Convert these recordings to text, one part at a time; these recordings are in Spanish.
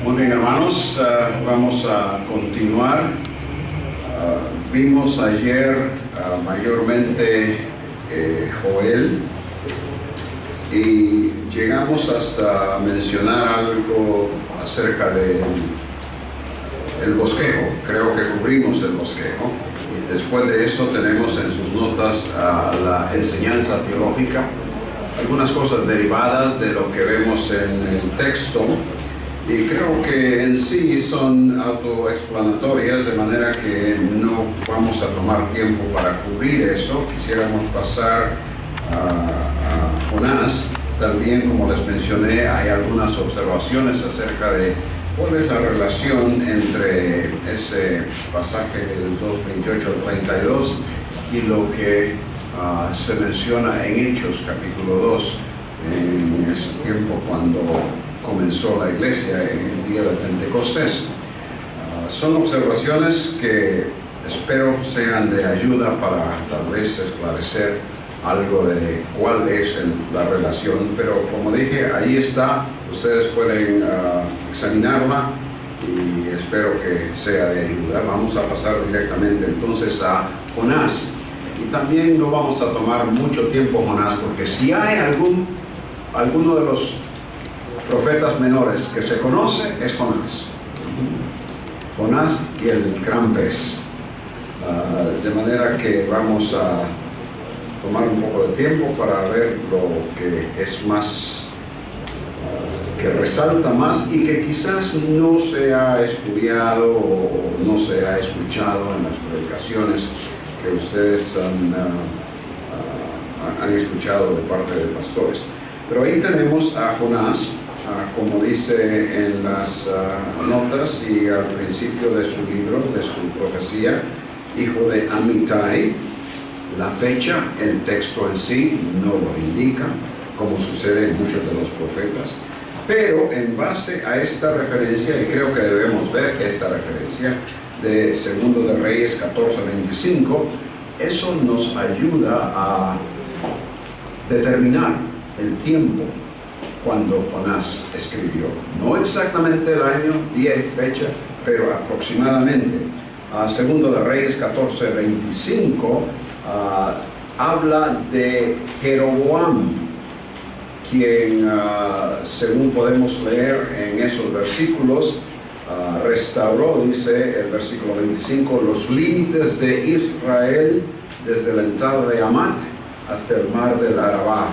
Muy bien, hermanos, vamos a continuar. Vimos ayer mayormente Joel y llegamos hasta mencionar algo acerca del bosquejo. Creo que cubrimos el bosquejo. Y después de eso tenemos en sus notas la enseñanza teológica, algunas cosas derivadas de lo que vemos en el texto. Y creo que en sí son autoexplanatorias, de manera que no vamos a tomar tiempo para cubrir eso. Quisiéramos pasar a Jonás. También, como les mencioné, hay algunas observaciones acerca de cuál es la relación entre ese pasaje del 2:28 al 32 y lo que se menciona en Hechos capítulo 2, en ese tiempo cuando comenzó la iglesia en el día de Pentecostés. Son observaciones que espero sean de ayuda para tal vez esclarecer algo de cuál es la relación, pero como dije, ahí está, ustedes pueden examinarla y espero que sea de ayuda. Vamos a pasar directamente entonces a Jonás, y también no vamos a tomar mucho tiempo Jonás, porque si hay alguno de los profetas menores que se conoce, es Jonás. Jonás y el gran pez. De manera que vamos a tomar un poco de tiempo para ver lo que es más, que resalta más y que quizás no se ha estudiado o no se ha escuchado en las predicaciones que ustedes han escuchado de parte de pastores. Pero ahí tenemos a Jonás, como dice en las notas y al principio de su libro, de su profecía, hijo de Amitai. La fecha, el texto en sí no lo indica, como sucede en muchos de los profetas, pero en base a esta referencia, y creo que debemos ver esta referencia de Segundo de Reyes 14:25, eso nos ayuda a determinar el tiempo cuando Jonás escribió. No exactamente el año, día y fecha, pero aproximadamente. Segundo de Reyes 14:25 habla de Jeroboam, quien, según podemos leer en esos versículos, restauró, dice el versículo 25, los límites de Israel desde la entrada de Hamat hasta el mar del Arabá.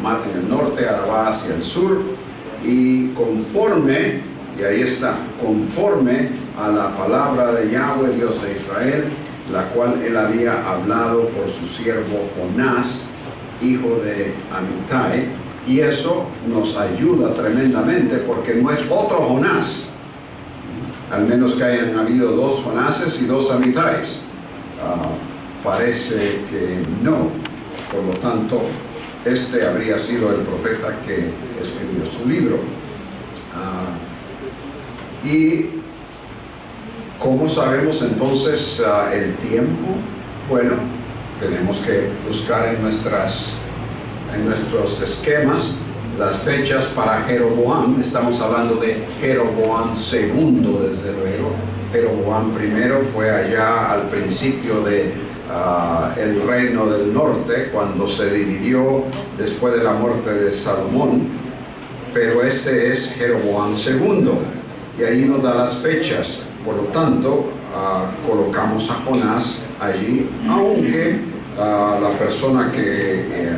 Hamat en el norte, Arabá hacia el sur, y conforme, y ahí está, conforme a la palabra de Yahweh, Dios de Israel, la cual él había hablado por su siervo Jonás, hijo de Amitai. Y eso nos ayuda tremendamente porque no es otro Jonás, al menos que hayan habido dos Jonases y dos Amitais. Parece que no. Por lo tanto, este habría sido el profeta que escribió su libro. Y ¿cómo sabemos entonces el tiempo? Bueno, tenemos que buscar en nuestros esquemas las fechas para Jeroboam. Estamos hablando de Jeroboam II, desde luego. Jeroboam I fue allá al principio de el reino del norte, cuando se dividió después de la muerte de Salomón, pero este es Jeroboam II, y ahí nos da las fechas. Por lo tanto, colocamos a Jonás allí, aunque la persona que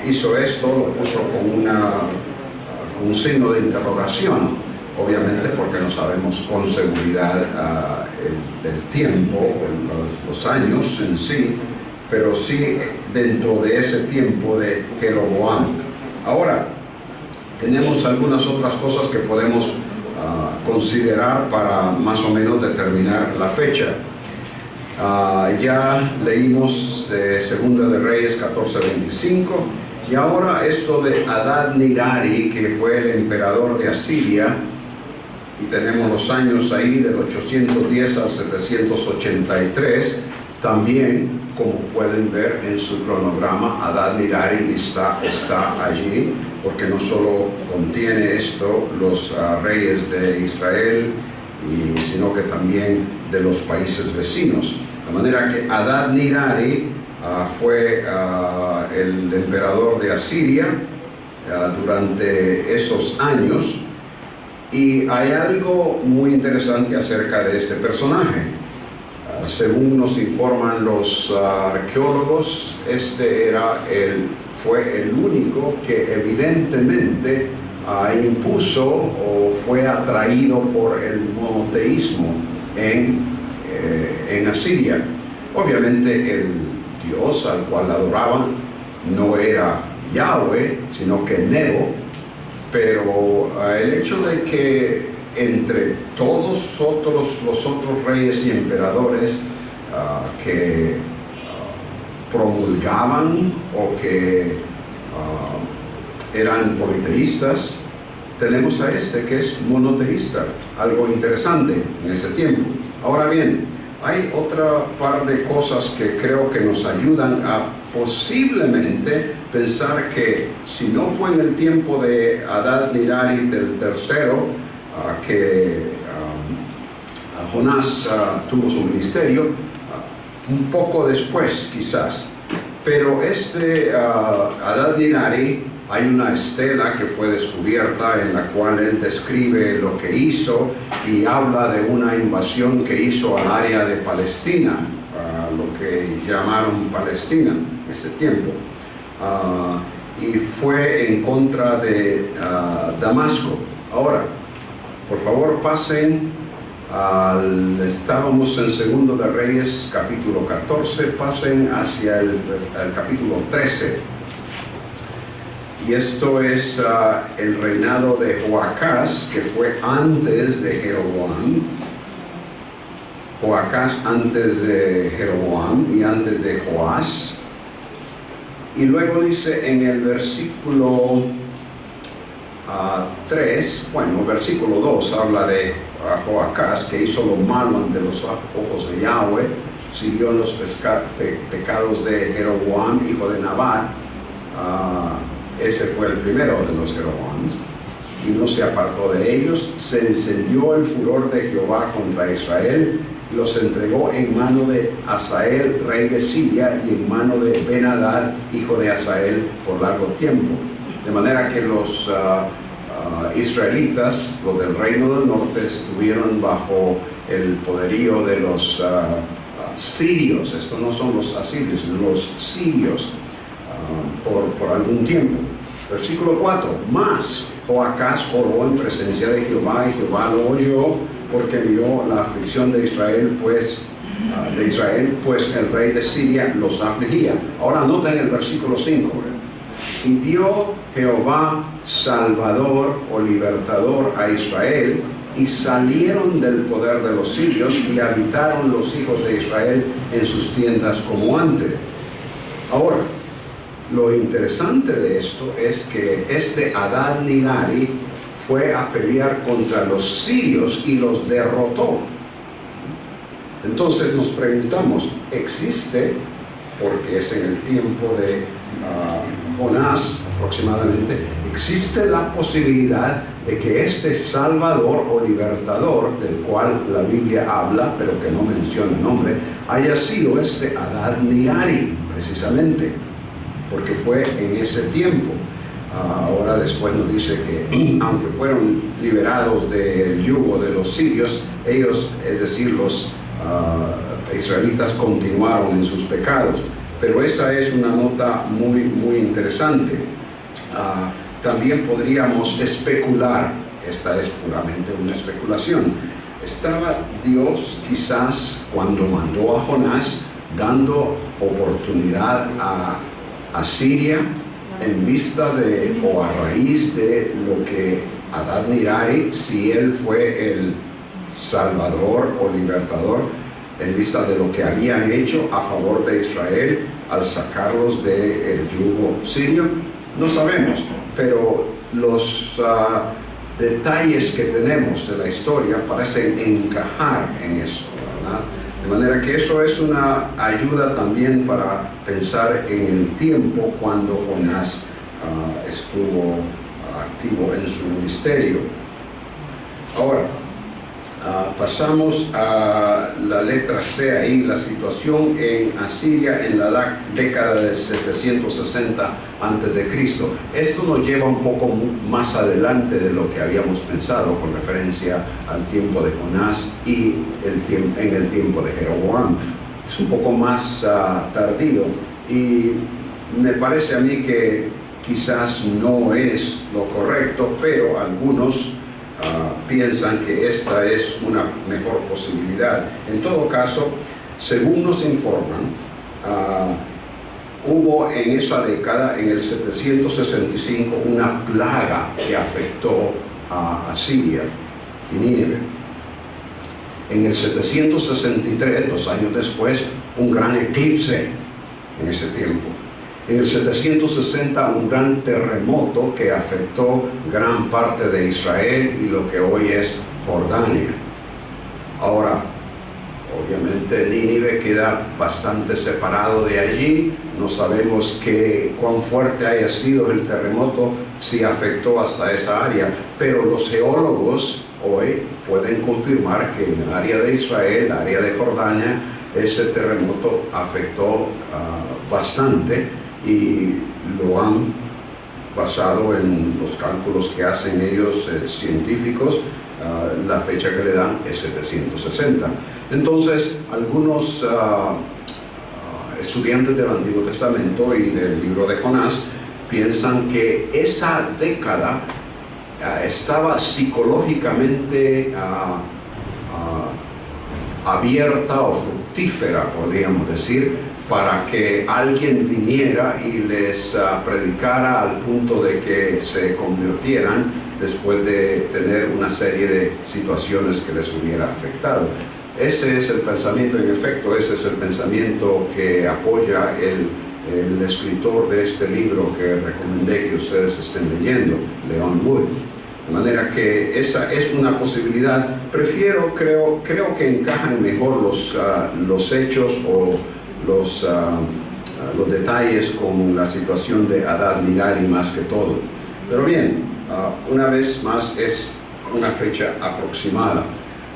hizo esto lo puso con un signo de interrogación, obviamente porque no sabemos con seguridad el tiempo, los años en sí, pero sí dentro de ese tiempo de Jeroboam. Ahora, tenemos algunas otras cosas que podemos considerar para más o menos determinar la fecha. Ya leímos de Segunda de Reyes 14:25, y ahora esto de Adad-Nirari, que fue el emperador de Asiria, y tenemos los años ahí del 810 al 783, También, como pueden ver en su cronograma, Adad-Nirari está allí, porque no solo contiene esto los reyes de Israel, sino que también de los países vecinos. De manera que Adad-Nirari fue el emperador de Asiria durante esos años, y hay algo muy interesante acerca de este personaje. Según nos informan los arqueólogos, fue el único que evidentemente impuso o fue atraído por el monoteísmo en Asiria. Obviamente el Dios al cual adoraban no era Yahweh, sino que Nebo, pero el hecho de que entre todos los otros reyes y emperadores que promulgaban o que eran politeístas, tenemos a este que es monoteísta, algo interesante en ese tiempo. Ahora bien, hay otra par de cosas que creo que nos ayudan a posiblemente pensar que si no fue en el tiempo de Adad-Nirari del tercero que Jonás tuvo su ministerio, un poco después quizás, pero Adad-Nirari, hay una estela que fue descubierta en la cual él describe lo que hizo y habla de una invasión que hizo al área de Palestina, lo que llamaron Palestina en ese tiempo, y fue en contra de Damasco. Ahora, por favor, pasen estábamos en Segundo de Reyes, capítulo 14, pasen hacia el capítulo 13. Y esto es el reinado de Joacás, que fue antes de Jeroboam. Joacás antes de Jeroboam y antes de Joás. Y luego dice en el versículo 3, bueno, versículo 2 habla de Joacás, que hizo lo malo ante los ojos de Yahweh, siguió los pecados de Jeroboam, hijo de Nabat. Ese fue el primero de los Jeroboams, y no se apartó de ellos. Se encendió el furor de Jehová contra Israel, y los entregó en mano de Hazael, rey de Siria, y en mano de Ben-Hadad, hijo de Hazael, por largo tiempo. De manera que los israelitas, los del reino del norte, estuvieron bajo el poderío de los sirios. Estos no son los asirios, sino los sirios, por algún tiempo. Versículo 4, mas Joacás oró en presencia de Jehová, y Jehová lo oyó, porque miró la aflicción de Israel, pues el rey de Siria los afligía. Ahora noten el versículo 5. Y dio Jehová salvador o libertador a Israel, y salieron del poder de los sirios, y habitaron los hijos de Israel en sus tiendas como antes. Ahora, lo interesante de esto es que Adad-Nirari fue a pelear contra los sirios y los derrotó. Entonces nos preguntamos, ¿existe, porque es en el tiempo de Jonás aproximadamente, existe la posibilidad de que este salvador o libertador, del cual la Biblia habla, pero que no menciona el nombre, haya sido Adad-Nirari, precisamente, porque fue en ese tiempo? Ahora después nos dice que aunque fueron liberados del yugo de los sirios, ellos, es decir, los israelitas, continuaron en sus pecados. Pero esa es una nota muy, muy interesante. También podríamos especular, esta es puramente una especulación. ¿Estaba Dios quizás, cuando mandó a Jonás, dando oportunidad a Siria en vista de, o a raíz de lo que Adad-Nirari, si él fue el salvador o libertador, en vista de lo que habían hecho a favor de Israel al sacarlos del yugo sirio? No sabemos, pero los detalles que tenemos de la historia parecen encajar en eso, ¿verdad? De manera que eso es una ayuda también para pensar en el tiempo cuando Jonás estuvo activo en su ministerio. Ahora, pasamos a la letra C ahí, la situación en Asiria en la década de 760 a.C. Esto nos lleva un poco más adelante de lo que habíamos pensado con referencia al tiempo de Jonás y en el tiempo de Jeroboam. Es un poco más tardío y me parece a mí que quizás no es lo correcto, pero algunos piensan que esta es una mejor posibilidad. En todo caso, según nos informan, hubo en esa década, en el 765, una plaga que afectó a Asiria y Nínive. En el 763, 2 años después, un gran eclipse en ese tiempo. En el 760, un gran terremoto que afectó gran parte de Israel y lo que hoy es Jordania. Ahora, obviamente Nínive queda bastante separado de allí. No sabemos cuán fuerte haya sido el terremoto, si afectó hasta esa área, pero los geólogos hoy pueden confirmar que en el área de Israel, la área de Jordania, ese terremoto afectó bastante, y lo han basado en los cálculos que hacen ellos científicos. La fecha que le dan es 760. Entonces, algunos estudiantes del Antiguo Testamento y del libro de Jonás piensan que esa década estaba psicológicamente abierta o fructífera, podríamos decir, para que alguien viniera y les predicara al punto de que se convirtieran después de tener una serie de situaciones que les hubiera afectado. Ese es el pensamiento, en efecto, ese es el pensamiento que apoya el escritor de este libro que recomendé que ustedes estén leyendo, Leon Wood. De manera que esa es una posibilidad. Creo que encajan mejor los hechos o los detalles con la situación de Hadad-Nidari más que todo. Pero bien, una vez más es una fecha aproximada.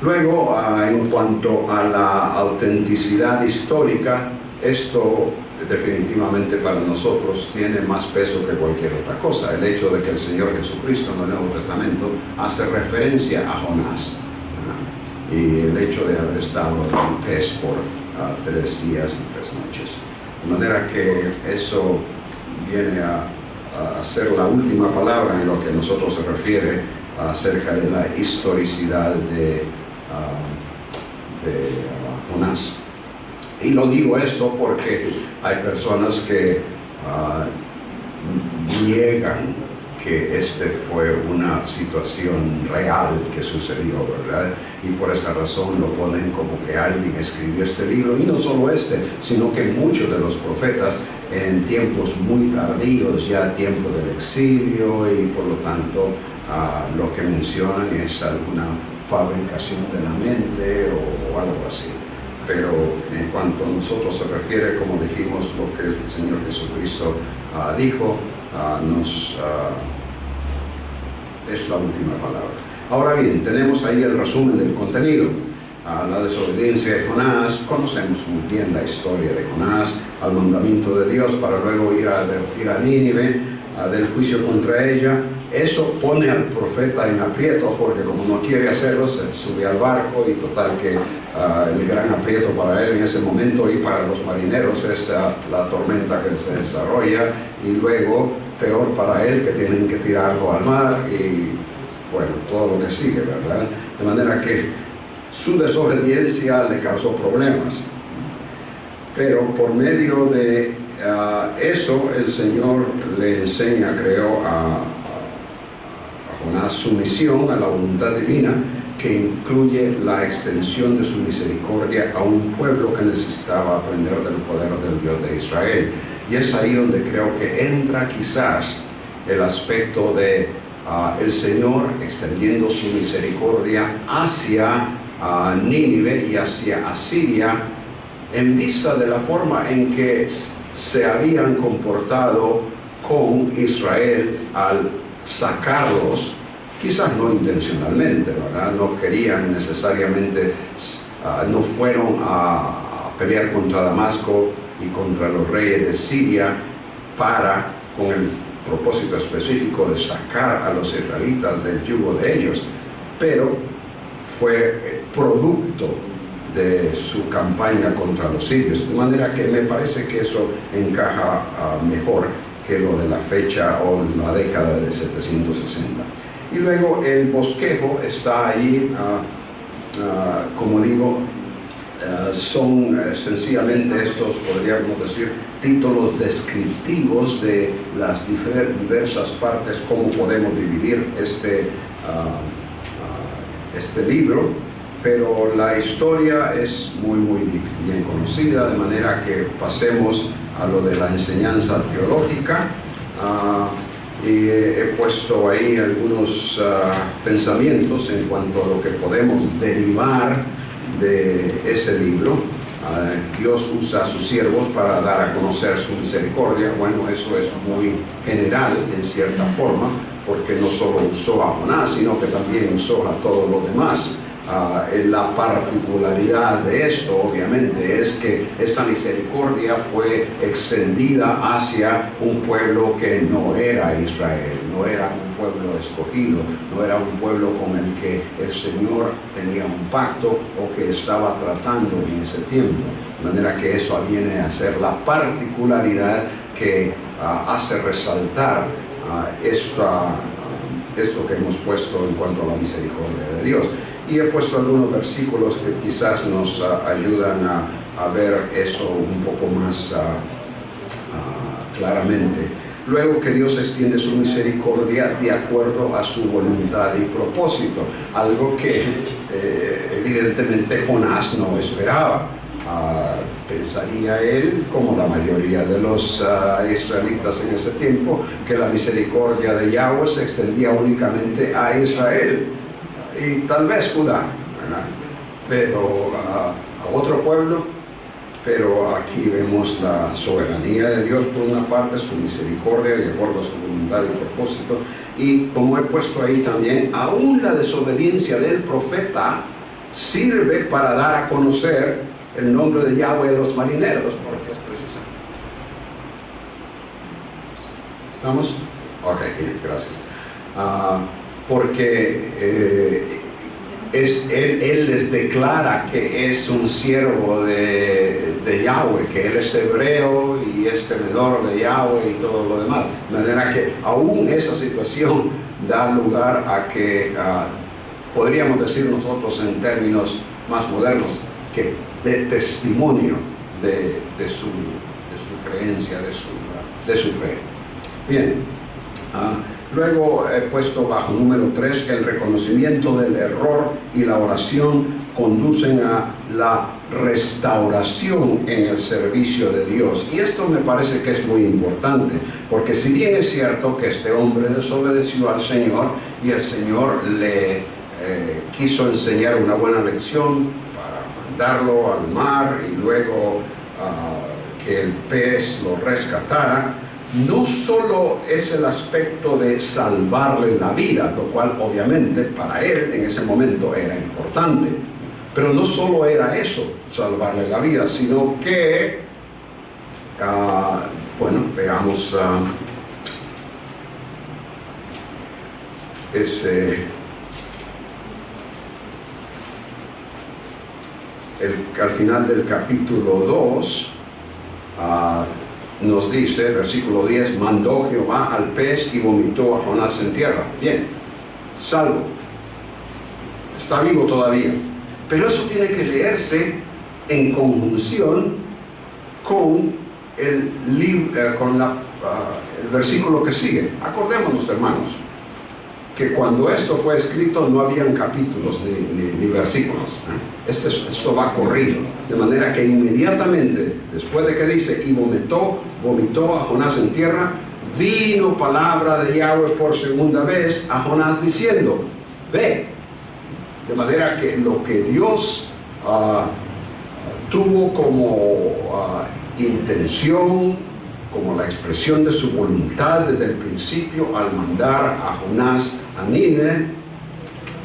Luego, en cuanto a la autenticidad histórica, esto definitivamente para nosotros tiene más peso que cualquier otra cosa. El hecho de que el Señor Jesucristo en el Nuevo Testamento hace referencia a Jonás, y el hecho de haber estado en pez por 3 días y 3 noches. De manera que eso viene a ser la última palabra en lo que a nosotros se refiere acerca de la historicidad de Jonás. Y lo digo esto porque hay personas que niegan que fue una situación real que sucedió, ¿verdad? Y por esa razón lo ponen como que alguien escribió este libro, y no solo sino que muchos de los profetas en tiempos muy tardíos, ya tiempo del exilio, y por lo tanto lo que mencionan es alguna fabricación de la mente o algo así. Pero en cuanto a nosotros se refiere, como dijimos, lo que el Señor Jesucristo dijo, es la última palabra. Ahora bien, tenemos ahí el resumen del contenido. La desobediencia de Jonás, conocemos muy bien la historia de Jonás, al mandamiento de Dios para luego ir a advertir a Nínive del juicio contra ella. Eso pone al profeta en aprieto, porque como no quiere hacerlo, se sube al barco, y total que el gran aprieto para él en ese momento y para los marineros es la tormenta que se desarrolla, y luego peor para él, que tienen que tirarlo al mar, y bueno, todo lo que sigue, ¿verdad? De manera que su desobediencia le causó problemas. Pero por medio de eso, el Señor le enseña, creo, a Jonás su misión a la voluntad divina, que incluye la extensión de su misericordia a un pueblo que necesitaba aprender del poder del Dios de Israel. Y es ahí donde creo que entra quizás el aspecto de el Señor extendiendo su misericordia hacia Nínive y hacia Asiria, en vista de la forma en que se habían comportado con Israel al sacarlos, quizás no intencionalmente, ¿verdad? No querían necesariamente, no fueron a pelear contra Damasco y contra los reyes de Siria con el propósito específico de sacar a los israelitas del yugo de ellos, pero fue producto de su campaña contra los sirios, de manera que me parece que eso encaja mejor que lo de la fecha o la década de 760. Y luego el bosquejo está ahí, como digo, son sencillamente estos, podríamos decir, títulos descriptivos de las diversas partes, cómo podemos dividir este libro, pero la historia es muy bien conocida, de manera que pasemos a lo de la enseñanza teológica. Y he puesto ahí algunos pensamientos en cuanto a lo que podemos derivar de ese libro. Dios usa a sus siervos para dar a conocer su misericordia. Bueno, eso es muy general en cierta forma, porque no solo usó a Jonás, sino que también usó a todos los demás. La particularidad de esto, obviamente, es que esa misericordia fue extendida hacia un pueblo que no era Israel, no era un pueblo escogido, no era un pueblo con el que el Señor tenía un pacto o que estaba tratando en ese tiempo. De manera que eso viene a ser la particularidad que hace resaltar esto que hemos puesto en cuanto a la misericordia de Dios. Y he puesto algunos versículos que quizás nos ayudan a ver eso un poco más claramente. Luego, que Dios extiende su misericordia de acuerdo a su voluntad y propósito, algo que evidentemente Jonás no esperaba. Pensaría él, como la mayoría de los israelitas en ese tiempo, que la misericordia de Yahweh se extendía únicamente a Israel y tal vez Judá, ¿verdad? Pero a otro pueblo. Pero aquí vemos la soberanía de Dios por una parte, su misericordia de acuerdo a su voluntad y propósito, y como he puesto ahí también, aún la desobediencia del profeta sirve para dar a conocer el nombre de Yahweh a los marineros, porque es preciso. ¿Estamos? Ok, bien, gracias. Porque él les declara que es un siervo de Yahweh, que él es hebreo y es temedor de Yahweh y todo lo demás. De manera que aún esa situación da lugar a que, podríamos decir nosotros en términos más modernos, que de testimonio de su creencia, de su fe. Bien. Luego he puesto bajo número 3, el reconocimiento del error y la oración conducen a la restauración en el servicio de Dios. Y esto me parece que es muy importante, porque si bien es cierto que este hombre desobedeció al Señor y el Señor le quiso enseñar una buena lección para mandarlo al mar y luego que el pez lo rescatara, no solo es el aspecto de salvarle la vida, lo cual obviamente para él en ese momento era importante, pero no solo era eso, salvarle la vida, sino que, bueno, veamos al final del capítulo 2, nos dice, versículo 10, mandó Jehová al pez y vomitó a Jonás en tierra. Bien, salvo, está vivo todavía, pero eso tiene que leerse en conjunción con el versículo que sigue. Acordémonos, hermanos, que cuando esto fue escrito no habían capítulos ni versículos. Esto va corrido, de manera que inmediatamente después de que dice y vomitó a Jonás en tierra, vino palabra de Yahweh por segunda vez a Jonás diciendo, ve De manera que lo que Dios tuvo como intención, como la expresión de su voluntad desde el principio al mandar a Jonás a Nínive,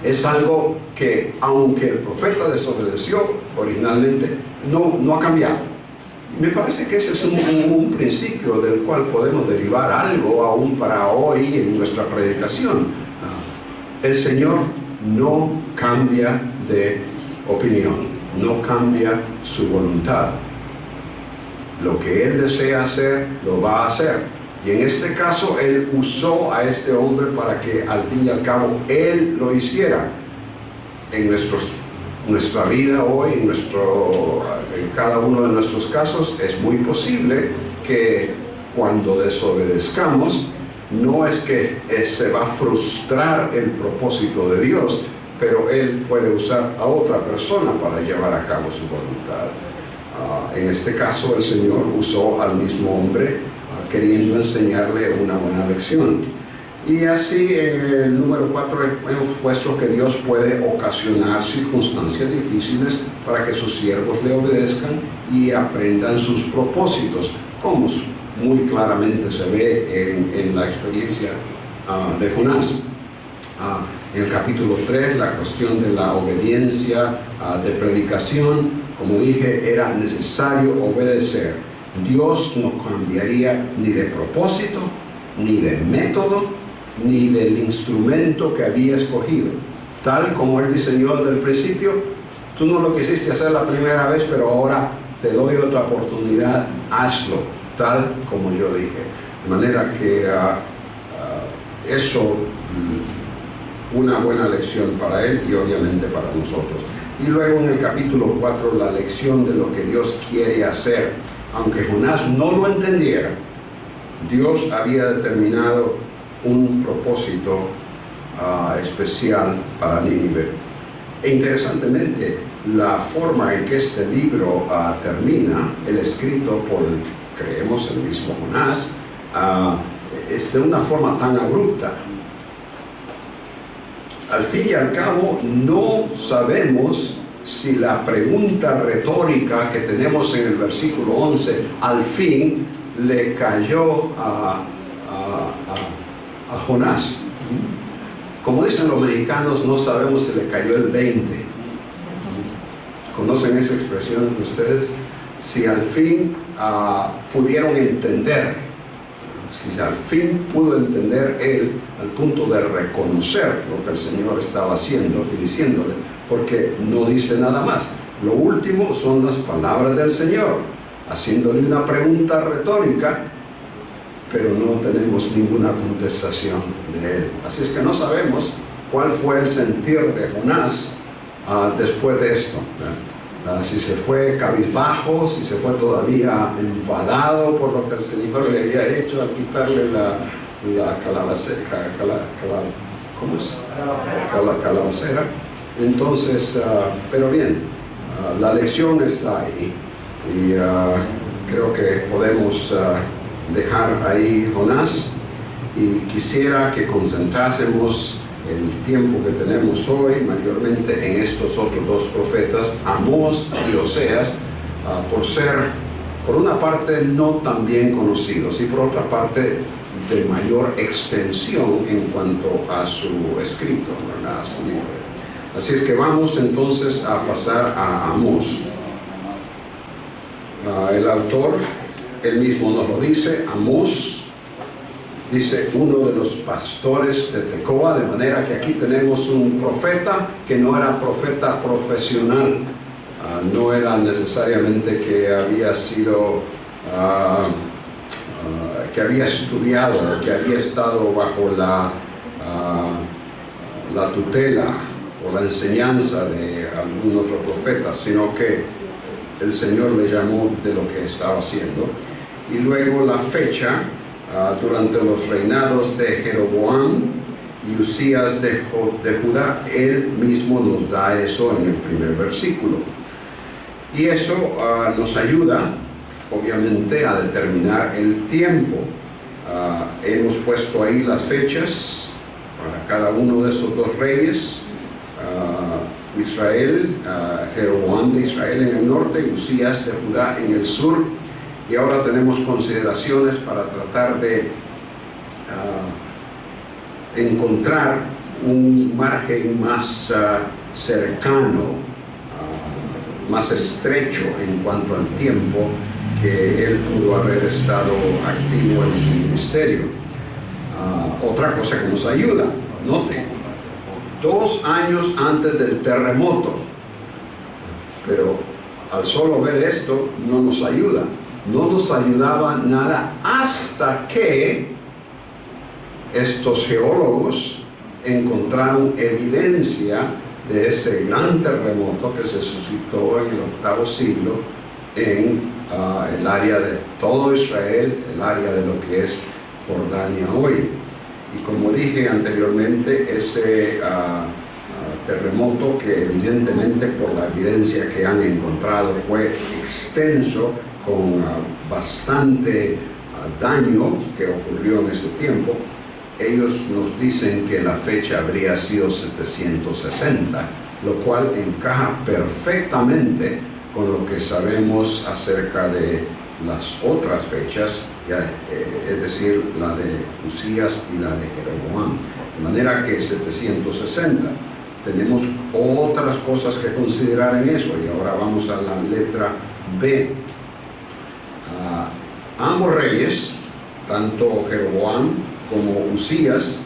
es algo que, aunque el profeta desobedeció originalmente, no ha cambiado. Me parece que ese es un principio del cual podemos derivar algo aún para hoy en nuestra predicación. El Señor no cambia de opinión, no cambia su voluntad. Lo que Él desea hacer, lo va a hacer. Y en este caso, Él usó a este hombre para que al fin y al cabo Él lo hiciera. En nuestra vida hoy, en cada uno de nuestros casos, es muy posible que cuando desobedezcamos, no es que se va a frustrar el propósito de Dios, pero Él puede usar a otra persona para llevar a cabo su voluntad. En este caso, el Señor usó al mismo hombre queriendo enseñarle una buena lección. Y así en el número 4 hemos puesto que Dios puede ocasionar circunstancias difíciles para que sus siervos le obedezcan y aprendan sus propósitos, como muy claramente se ve en la experiencia de Jonás. En el capítulo 3, la cuestión de la obediencia de predicación, como dije, era necesario obedecer. Dios no cambiaría ni de propósito, ni de método, ni del instrumento que había escogido. Tal como Él diseñó desde el principio, tú no lo quisiste hacer la primera vez, pero ahora te doy otra oportunidad, hazlo, tal como yo dije. De manera que eso, una buena lección para Él y obviamente para nosotros. Y luego en el capítulo 4, la lección de lo que Dios quiere hacer. Aunque Jonás no lo entendiera, Dios había determinado un propósito especial para Nínive. E interesantemente, la forma en que este libro termina, el escrito por, creemos, el mismo Jonás, es de una forma tan abrupta. Al fin y al cabo, no sabemos si la pregunta retórica que tenemos en el versículo 11 al fin le cayó a Jonás. Como dicen los mexicanos, no sabemos si le cayó el 20. ¿Conocen esa expresión ustedes? Si al fin pudieron entender, si al fin pudo entender él al punto de reconocer lo que el Señor estaba haciendo y diciéndole, porque no dice nada más. Lo último son las palabras del Señor, haciéndole una pregunta retórica, pero no tenemos ninguna contestación de él. Así es que no sabemos cuál fue el sentir de Jonás después de esto. Si se fue cabizbajo, si se fue todavía enfadado por lo que el Señor le había hecho al quitarle la calabacera, ¿cómo es? Calabacera. Entonces, pero bien, la lección está ahí y creo que podemos dejar ahí Jonás, y quisiera que concentrásemos el tiempo que tenemos hoy mayormente en estos otros dos profetas, Amós y Oseas, por una parte no tan bien conocidos y por otra parte de mayor extensión en cuanto a su escrito, ¿verdad? A su libro. Así es que vamos entonces a pasar a Amós. El autor, él mismo nos lo dice, Amós, dice uno de los pastores de Tecoa, de manera que aquí tenemos un profeta que no era profeta profesional, no era necesariamente que había sido, que había estudiado, que había estado bajo la tutela o la enseñanza de algún otro profeta, sino que el Señor le llamó de lo que estaba haciendo. Y luego la fecha, durante los reinados de Jeroboam y Usías de Judá, él mismo nos da eso en el primer versículo. Y eso nos ayuda, obviamente, a determinar el tiempo. Hemos puesto ahí las fechas para cada uno de esos dos reyes. Israel, Jeroboam de Israel en el norte y Usías de Judá en el sur. Y ahora tenemos consideraciones para tratar de encontrar un margen más cercano, más estrecho en cuanto al tiempo que él pudo haber estado activo en su ministerio. Otra cosa que nos ayuda, noten, 2 años antes del terremoto, pero al solo ver esto no nos ayuda, no nos ayudaba nada hasta que estos geólogos encontraron evidencia de ese gran terremoto que se suscitó en el 8º siglo en el área de todo Israel, el área de lo que es Jordania hoy. Y como dije anteriormente, ese terremoto, que evidentemente por la evidencia que han encontrado fue extenso, con bastante daño que ocurrió en ese tiempo, ellos nos dicen que la fecha habría sido 760, lo cual encaja perfectamente con lo que sabemos acerca de las otras fechas, es decir, la de Usías y la de Jeroboam. De manera que 760. Tenemos otras cosas que considerar en eso, y ahora vamos a la letra B. Ambos reyes, tanto Jeroboam como Usías,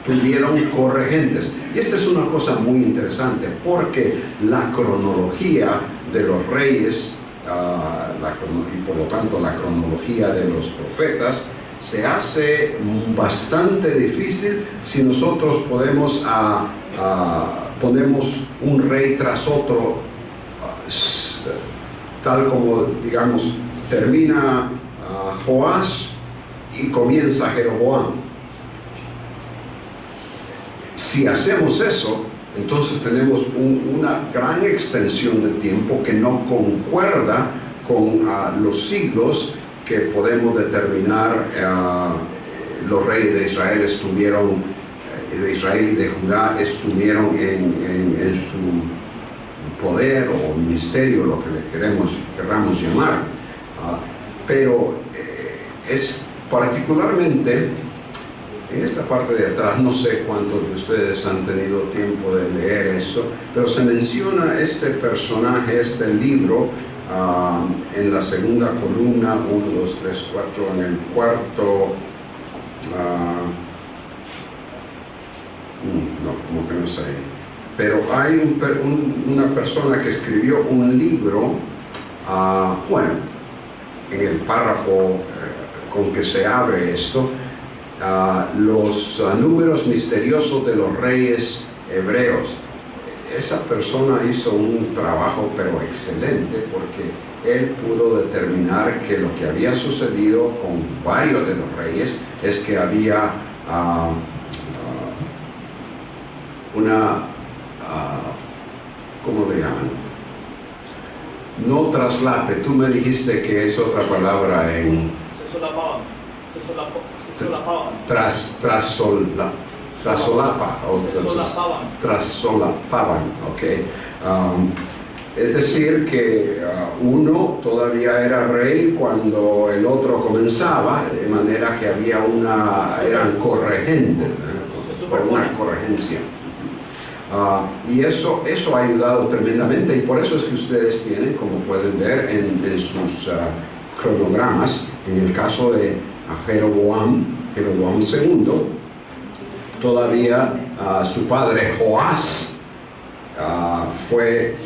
tuvieron corregentes. Y esta es una cosa muy interesante, porque la cronología de los reyes, y por lo tanto la cronología de los profetas, se hace bastante difícil si nosotros ponemos un rey tras otro, tal como, digamos, termina Joás y comienza Jeroboam. Si hacemos eso, entonces tenemos una gran extensión de tiempo que no concuerda con los siglos que podemos determinar. Los reyes de Israel estuvieron, de Israel y de Judá estuvieron en su poder o ministerio, lo que le querramos llamar. Pero es particularmente en esta parte de atrás, no sé cuántos de ustedes han tenido tiempo de leer eso, pero se menciona este personaje, este libro, en la segunda columna, 1, 2, 3, 4, en el cuarto, no, como que no sé, pero hay una persona que escribió un libro, bueno, en el párrafo con que se abre esto, los números misteriosos de los reyes hebreos. Esa persona hizo un trabajo pero excelente, porque él pudo determinar que lo que había sucedido con varios de los reyes es que había ¿cómo le llaman? No traslape, tú me dijiste que es otra palabra en... Trasolapaban, ok. Es decir, que uno todavía era rey cuando el otro comenzaba, de manera que había eran corregentes, por una corregencia. Y eso ha ayudado tremendamente, y por eso es que ustedes tienen, como pueden ver en sus cronogramas, en el caso de Jeroboam II, todavía su padre Joás fue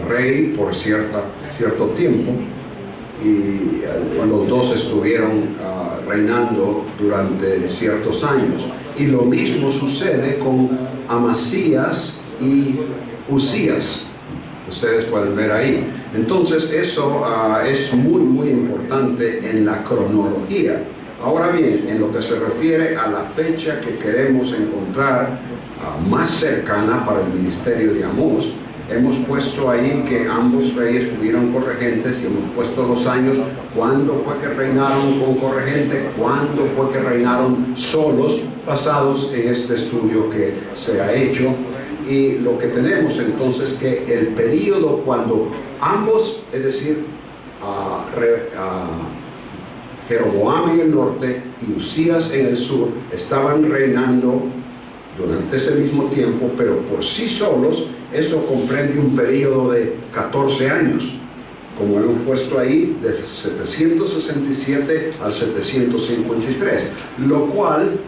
rey por cierto tiempo, y los dos estuvieron reinando durante ciertos años. Y lo mismo sucede con Amasías y Usías. Ustedes pueden ver ahí. Entonces eso es muy, muy importante en la cronología. Ahora bien, en lo que se refiere a la fecha que queremos encontrar más cercana para el ministerio de Amós, hemos puesto ahí que ambos reyes tuvieron corregentes, y hemos puesto los años, cuándo fue que reinaron con corregente, cuándo fue que reinaron solos, basados en este estudio que se ha hecho. Y lo que tenemos entonces que el periodo cuando ambos, es decir, Jeroboam en el norte y Usías en el sur, estaban reinando durante ese mismo tiempo, pero por sí solos. Eso comprende un periodo de 14 años, como hemos puesto ahí, de 767 al 753, lo cual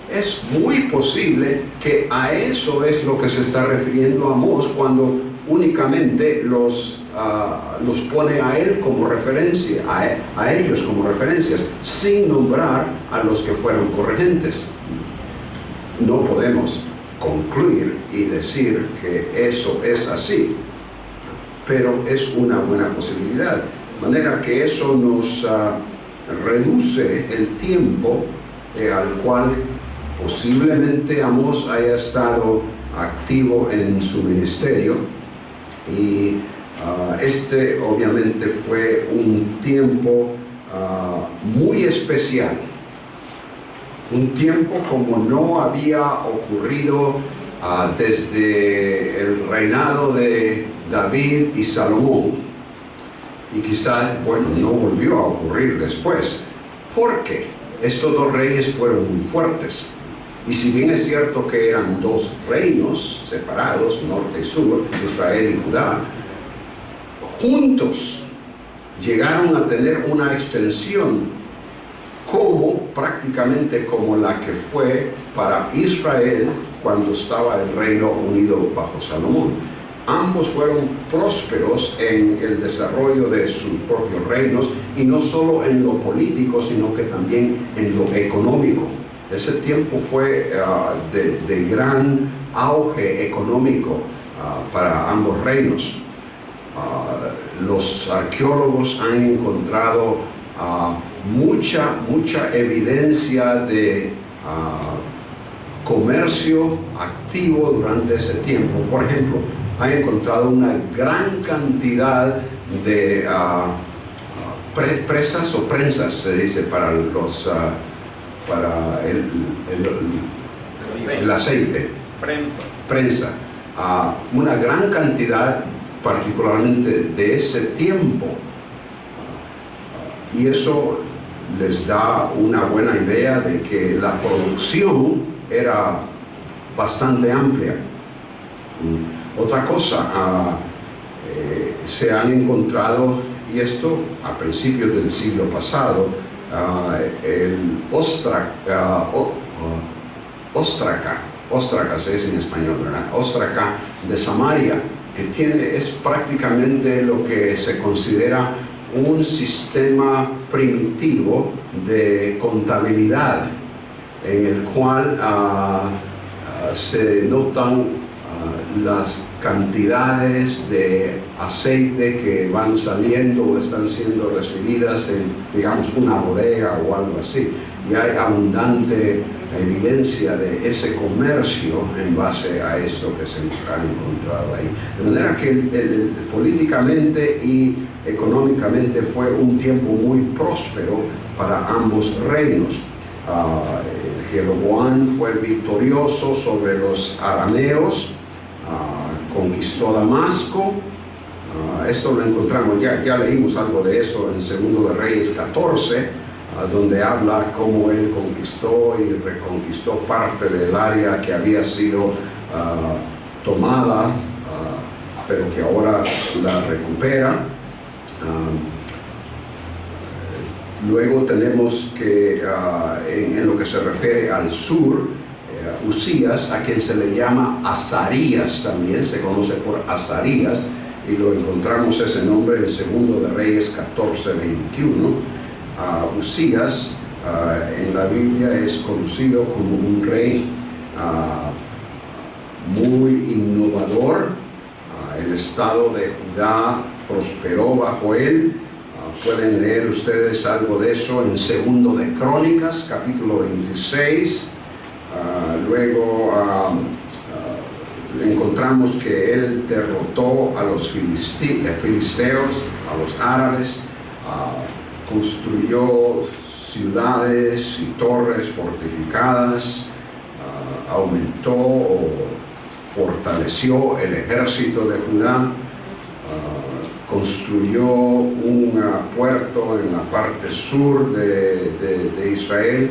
es muy posible que a eso es lo que se está refiriendo Amós cuando únicamente los pone a él como referencia, a ellos como referencias, sin nombrar a los que fueron corregentes. No podemos concluir y decir que eso es así, pero es una buena posibilidad. De manera que eso nos reduce el tiempo al cual posiblemente Amós haya estado activo en su ministerio, y este obviamente fue un tiempo muy especial. Un tiempo como no había ocurrido desde el reinado de David y Salomón, y quizás, bueno, no volvió a ocurrir después, porque estos dos reyes fueron muy fuertes. Y si bien es cierto que eran dos reinos separados, norte y sur, Israel y Judá, juntos llegaron a tener una extensión prácticamente como la que fue para Israel cuando estaba el Reino Unido bajo Salomón. Ambos fueron prósperos en el desarrollo de sus propios reinos, y no solo en lo político, sino que también en lo económico. Ese tiempo fue de gran auge económico para ambos reinos. Los arqueólogos han encontrado mucha evidencia de comercio activo durante ese tiempo. Por ejemplo, han encontrado una gran cantidad de presas o prensas, se dice, para el aceite. Prensa. Una gran cantidad, particularmente de ese tiempo. Y eso les da una buena idea de que la producción era bastante amplia. Otra cosa, se han encontrado, y esto a principios del siglo pasado, el óstraca se dice en español, ¿verdad? Óstraca de Samaria, que es prácticamente lo que se considera un sistema primitivo de contabilidad, en el cual se notan las cantidades de aceite que van saliendo o están siendo recibidas en, digamos, una bodega o algo así. Y hay abundante evidencia de ese comercio en base a esto que se ha encontrado ahí. De manera que políticamente y económicamente fue un tiempo muy próspero para ambos reinos. Jeroboam fue victorioso sobre los arameos, conquistó Damasco. Esto lo encontramos, ya leímos algo de eso en Segundo de Reyes 14, donde habla cómo él conquistó y reconquistó parte del área que había sido tomada, pero que ahora la recupera. Luego tenemos que en lo que se refiere al sur, Usías, a quien se le llama Azarías, también se conoce por Azarías, y lo encontramos ese nombre en Segundo de Reyes 14:21. Usías en la Biblia es conocido como un rey muy innovador. El estado de Judá prosperó bajo él. Pueden leer ustedes algo de eso en Segundo de Crónicas, capítulo 26. Luego encontramos que él derrotó a los filisteos, a los árabes, construyó ciudades y torres fortificadas, aumentó o fortaleció el ejército de Judá, construyó un puerto en la parte sur de Israel,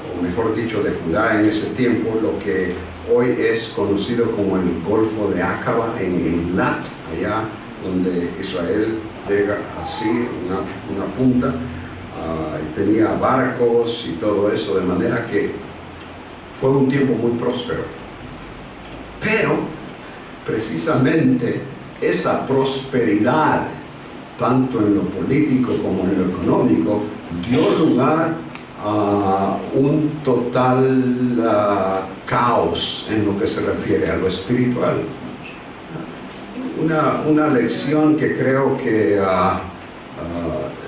o mejor dicho de Judá en ese tiempo, lo que hoy es conocido como el Golfo de Aqaba en Eilat, allá donde Israel llega así, una punta, tenía barcos y todo eso, de manera que fue un tiempo muy próspero. Pero precisamente esa prosperidad, tanto en lo político como en lo económico, dio lugar a un total caos en lo que se refiere a lo espiritual. Una lección que creo que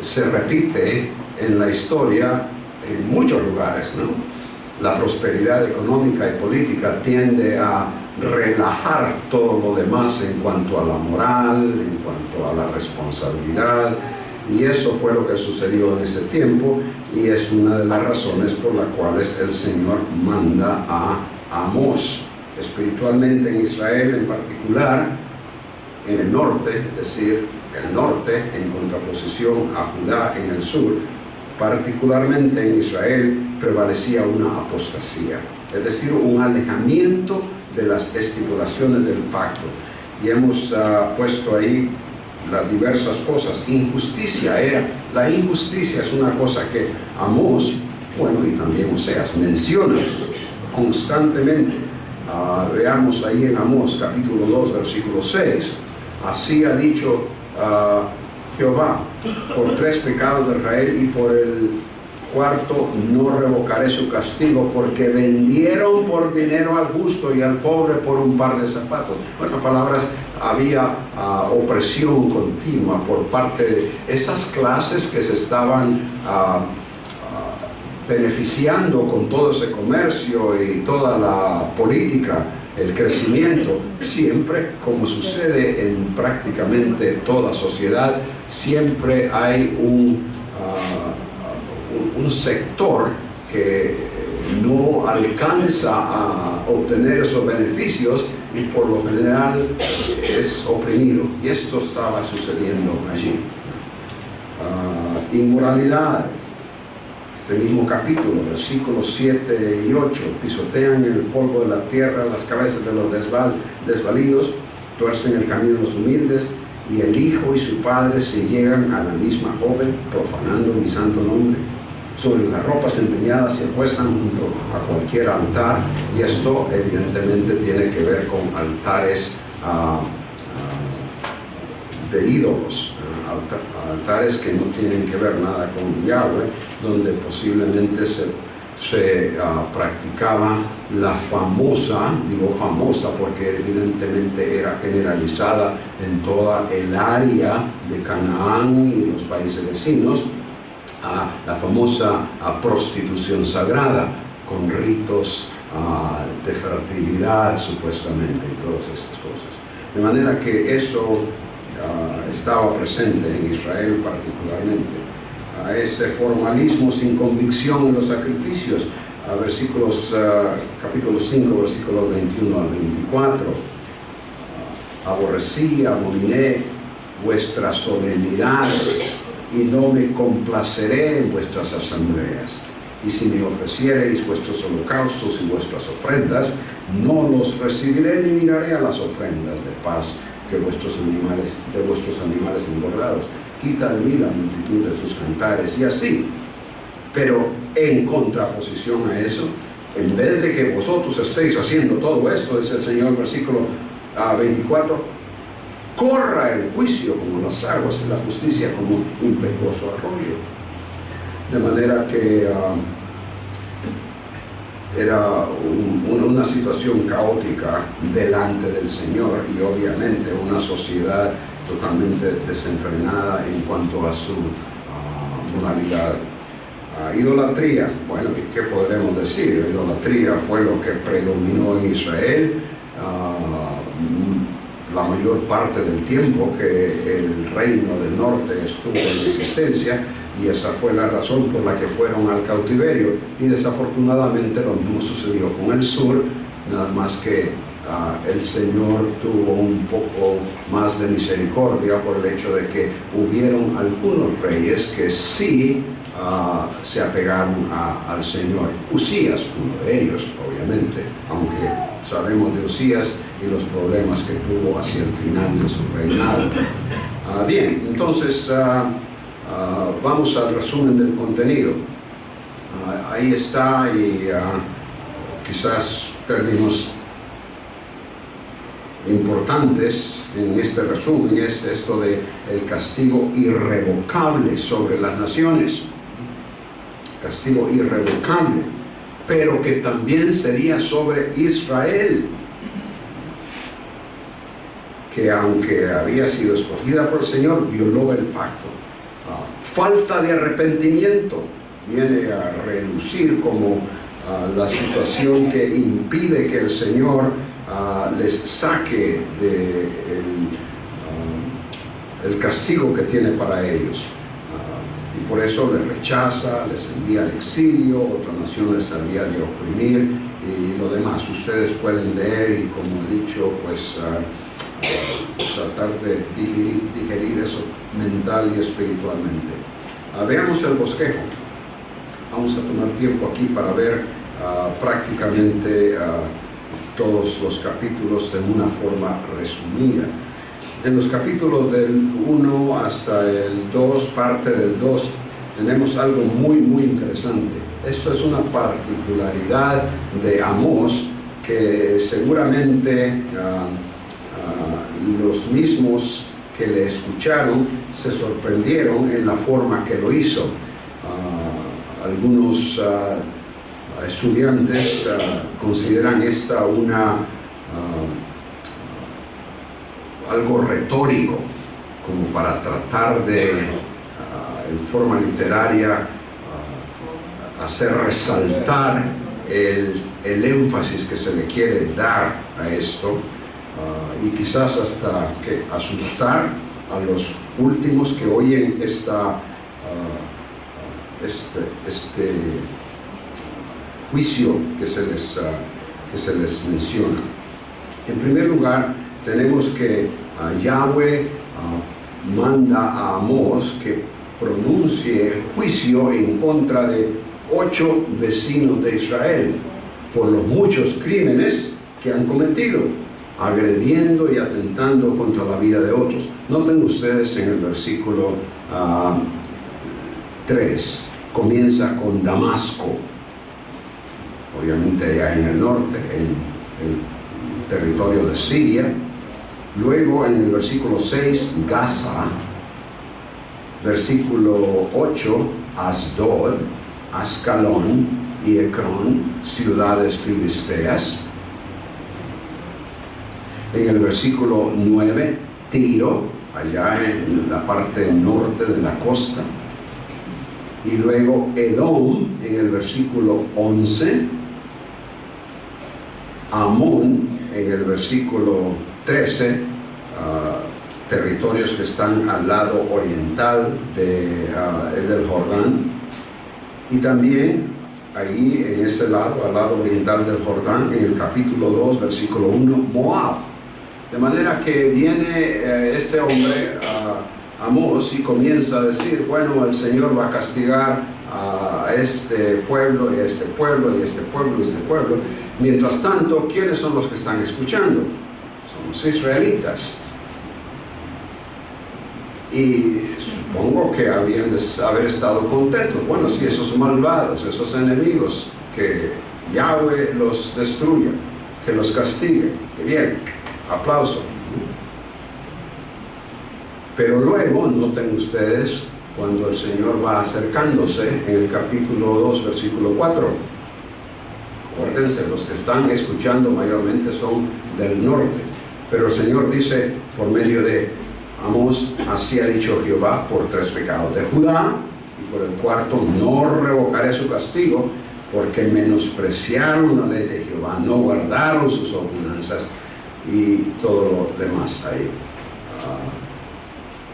se repite en la historia en muchos lugares, ¿no? La prosperidad económica y política tiende a relajar todo lo demás en cuanto a la moral, en cuanto a la responsabilidad, y eso fue lo que sucedió en este tiempo, y es una de las razones por las cuales el Señor manda a Amós. Espiritualmente en Israel en particular, en el norte, es decir, el norte en contraposición a Judá en el sur, particularmente en Israel prevalecía una apostasía, es decir, un alejamiento de las estipulaciones del pacto. Y hemos puesto ahí las diversas cosas. Injusticia era, la injusticia es una cosa que Amós, bueno, y también Oseas, menciona constantemente. Veamos ahí en Amós capítulo 2, versículo 6, así ha dicho Jehová, por 3 pecados de Israel y por el cuarto no revocaré su castigo, porque vendieron por dinero al justo y al pobre por un par de zapatos. En otras palabras, había opresión continua por parte de esas clases que se estaban beneficiando con todo ese comercio y toda la política, el crecimiento. Siempre, como sucede en prácticamente toda sociedad, siempre hay un sector que no alcanza a obtener esos beneficios y por lo general es oprimido, y esto estaba sucediendo allí. Inmoralidad, este mismo capítulo, versículos 7 y 8, pisotean el polvo de la tierra, las cabezas de los desvalidos, tuercen el camino de los humildes, y el hijo y su padre se llegan a la misma joven, profanando mi santo nombre. Sobre las ropas empeñadas se acuestan junto a cualquier altar, y esto evidentemente tiene que ver con altares de ídolos, altares que no tienen que ver nada con Yahweh, donde posiblemente se practicaba la famosa, digo famosa porque evidentemente era generalizada en toda el área de Canaán y los países vecinos, la famosa prostitución sagrada, con ritos de fertilidad supuestamente y todas estas cosas. De manera que eso estaba presente en Israel particularmente. Ese formalismo sin convicción en los sacrificios, capítulo 5, versículos 21 al 24. Aborrecí, abominé vuestras solemnidades, y no me complaceré en vuestras asambleas. Y si me ofreciereis vuestros holocaustos y vuestras ofrendas, no los recibiré ni miraré a las ofrendas de paz de vuestros animales engordados. Quita de mí la multitud de tus cantares, y así. Pero en contraposición a eso, en vez de que vosotros estéis haciendo todo esto, dice el Señor, versículo 24, corra el juicio como las aguas y la justicia como un impetuoso arroyo. De manera que era una situación caótica delante del Señor, y obviamente una sociedad totalmente desenfrenada en cuanto a su moralidad. Idolatría, bueno, ¿qué podremos decir? Idolatría fue lo que predominó en Israel la mayor parte del tiempo que el reino del norte estuvo en existencia, y esa fue la razón por la que fueron al cautiverio. Y desafortunadamente lo mismo sucedió con el sur, nada más que el Señor tuvo un poco más de misericordia por el hecho de que hubieron algunos reyes que sí se apegaron al Señor. Usías, uno de ellos, obviamente, aunque sabemos de Usías y los problemas que tuvo hacia el final de su reinado. Bien, entonces vamos al resumen del contenido. Ahí está, y quizás términos importantes en este resumen es esto de el castigo irrevocable sobre las naciones. Castigo irrevocable, pero que también sería sobre Israel, que aunque había sido escogida por el Señor, violó el pacto. Falta de arrepentimiento viene a relucir como la situación que impide que el Señor les saque de el castigo que tiene para ellos. Y por eso les rechaza, les envía al exilio, otra nación les envía de oprimir y lo demás. Ustedes pueden leer y, como he dicho, pues tratar de digerir eso mental y espiritualmente. Veamos el bosquejo. Vamos a tomar tiempo aquí para ver prácticamente todos los capítulos en una forma resumida. En los capítulos del 1 hasta el 2, parte del 2, tenemos algo muy interesante. Esto es una particularidad de Amós que seguramente los mismos que le escucharon se sorprendieron en la forma que lo hizo. Algunos estudiantes consideran esta algo retórico, como para tratar de, en forma literaria, hacer resaltar el énfasis que se le quiere dar a esto, y quizás hasta que asustar a los últimos que oyen este juicio que se les menciona. En primer lugar, tenemos que Yahweh manda a Amós que pronuncie juicio en contra de 8 vecinos de Israel por los muchos crímenes que han cometido, agrediendo y atentando contra la vida de otros. Noten ustedes en el versículo 3, comienza con Damasco, obviamente allá en el norte, en el territorio de Siria. Luego en el versículo 6, Gaza. Versículo 8, Asdod, Ascalón y Ecrón, ciudades filisteas. En el versículo 9, Tiro, allá en la parte norte de la costa. Y luego Edom, en el versículo 11. Amón, en el versículo 13, territorios que están al lado oriental del Jordán. Y también ahí, en ese lado, al lado oriental del Jordán, en el capítulo 2, versículo 1, Moab. De manera que viene este hombre, Amós, y comienza a decir, bueno, el Señor va a castigar a este pueblo, y a este pueblo, y a este pueblo, y a este pueblo. Mientras tanto, ¿quiénes son los que están escuchando? Son los israelitas. Y supongo que habían de haber estado contentos. Bueno, si esos malvados, esos enemigos, que Yahweh los destruya, que los castigue. Qué bien, aplauso. Pero luego, noten ustedes, cuando el Señor va acercándose en el capítulo 2, versículo 4. Acuérdense, los que están escuchando mayormente son del norte. Pero el Señor dice por medio de Amós, así ha dicho Jehová, por 3 pecados de Judá, y por el cuarto no revocaré su castigo, porque menospreciaron la ley de Jehová, no guardaron sus ordenanzas y todo lo demás ahí.